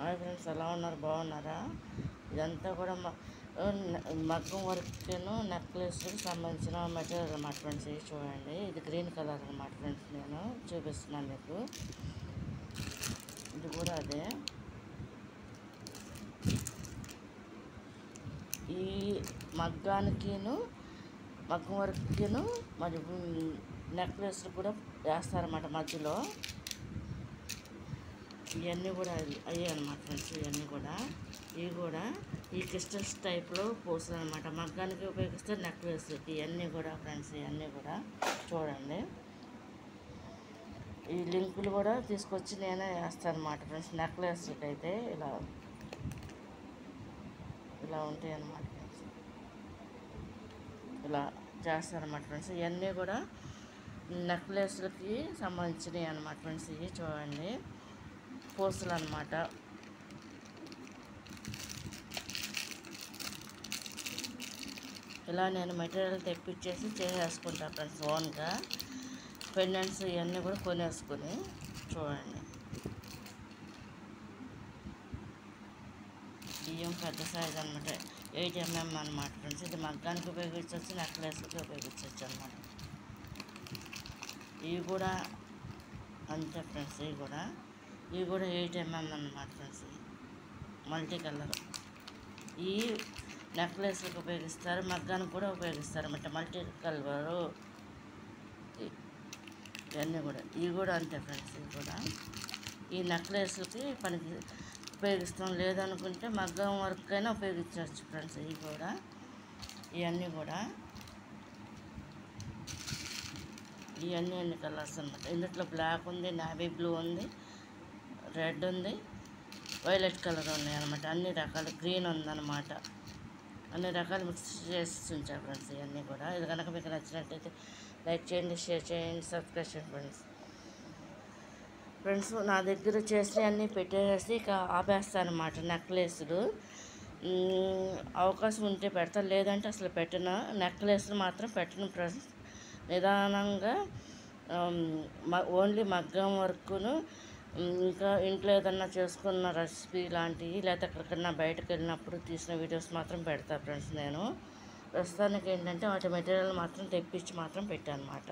Hi friends, ఎలా ఉన్నారు? బాగున్నారా? ఇదంతా కూడా మగ్గం వర్క్ను నెక్లెస్కి సంబంధించిన మెటీరియల్ అన్నమాట ఫ్రెండ్స్. ఇది చూడండి, ఇది గ్రీన్ కలర్ అన్నమాట ఫ్రెండ్స్. నేను చూపిస్తున్నాను మీకు. ఇది కూడా అదే. ఈ మగ్గం వర్క్ను మరి నెక్లెస్ కూడా వేస్తారన్నమాట మధ్యలో. ఇవన్నీ కూడా అయ్యాయి అనమాట ఫ్రెండ్స్. ఇవి కూడా ఈ క్రిస్టల్స్ టైప్లో పూసలు అనమాట. మగ్గానికి ఉపయోగిస్తే నెక్లెస్. ఇవన్నీ కూడా ఫ్రెండ్స్, ఇవన్నీ కూడా చూడండి. ఈ లింకులు కూడా తీసుకొచ్చి నేనే వేస్తాను అనమాట ఫ్రెండ్స్. నెక్లెస్కి అయితే ఇలా ఉంటాయి అన్నమాట ఫ్రెండ్స్. ఇలా చేస్తారన్నమాట ఫ్రెండ్స్. ఇవన్నీ కూడా నెక్లెస్లకి సంబంధించినవి అన్నమాట ఫ్రెండ్స్. ఇవి చూడండి, పూసలు అన్నమాట. ఇలా నేను మెటీరియల్ తెప్పించేసి చేసేసుకుంటాను ఫ్రెండ్స్ ఓన్గా. పెండెంట్స్ ఇవన్నీ కూడా కొనేసుకుని చూడండి. బియ్యం పెద్ద సైజ్ అనమాట, 8 mm అనమాట ఫ్రెండ్స్. ఇది మగ్గానికి ఉపయోగించవచ్చు, నెక్లెస్కి ఉపయోగించవచ్చు అనమాట. ఇవి కూడా అంతే ఫ్రెండ్స్. ఇవి కూడా 8 mm అన్నమాట ఫ్రెండ్స్. Multi colour. ఈ నెక్లెస్కి ఉపయోగిస్తారు, మగ్గానికి కూడా ఉపయోగిస్తారు అన్నమాట. మల్టీ కలరు ఇవి కూడా అంతే ఫ్రెండ్స్. ఈ నెక్లెస్కి పనికి ఉపయోగిస్తాం. లేదనుకుంటే మగ్గం వర్క్ అయినా ఉపయోగించవచ్చు ఫ్రెండ్స్. ఇవన్నీ కూడా అన్ని కలర్స్ అన్నమాట. ఇందులో బ్లాక్ ఉంది, నావీ బ్లూ ఉంది, రెడ్ ఉంది, వైలెట్ కలర్ ఉన్నాయి అన్నమాట. అన్ని రకాలు, గ్రీన్ ఉందన్నమాట. అన్ని రకాలు మిక్స్ చేసి ఉంచారు ఫ్రెండ్స్. ఇవన్నీ కూడా. ఇది కనుక మీకు నచ్చినట్టయితే లైక్ చేయండి, షేర్ చేయండి, సబ్స్క్రైబ్ చేయండి ఫ్రెండ్స్. నా దగ్గర చేసి అన్నీ పెట్టేసి ఇక ఆపేస్తాను అన్నమాట. నెక్లెస్లు అవకాశం ఉంటే పెడతాను, లేదంటే అసలు పెట్టను. నెక్లెస్లు మాత్రం పెట్టను ఫ్రెండ్స్. నిదానంగా ఓన్లీ మగ్గం వర్క్ను, ఇంకా ఇంట్లో ఏదన్నా చేసుకున్న రెసిపీ లాంటివి, లేకపోతే ఎక్కడికన్నా బయటకు వెళ్ళినప్పుడు తీసిన వీడియోస్ మాత్రం పెడతా ఫ్రెండ్స్. నేను ప్రస్తుతానికి ఏంటంటే వాటి మెటీరియల్ మాత్రం తెప్పించి మాత్రం పెట్టాను అన్నమాట.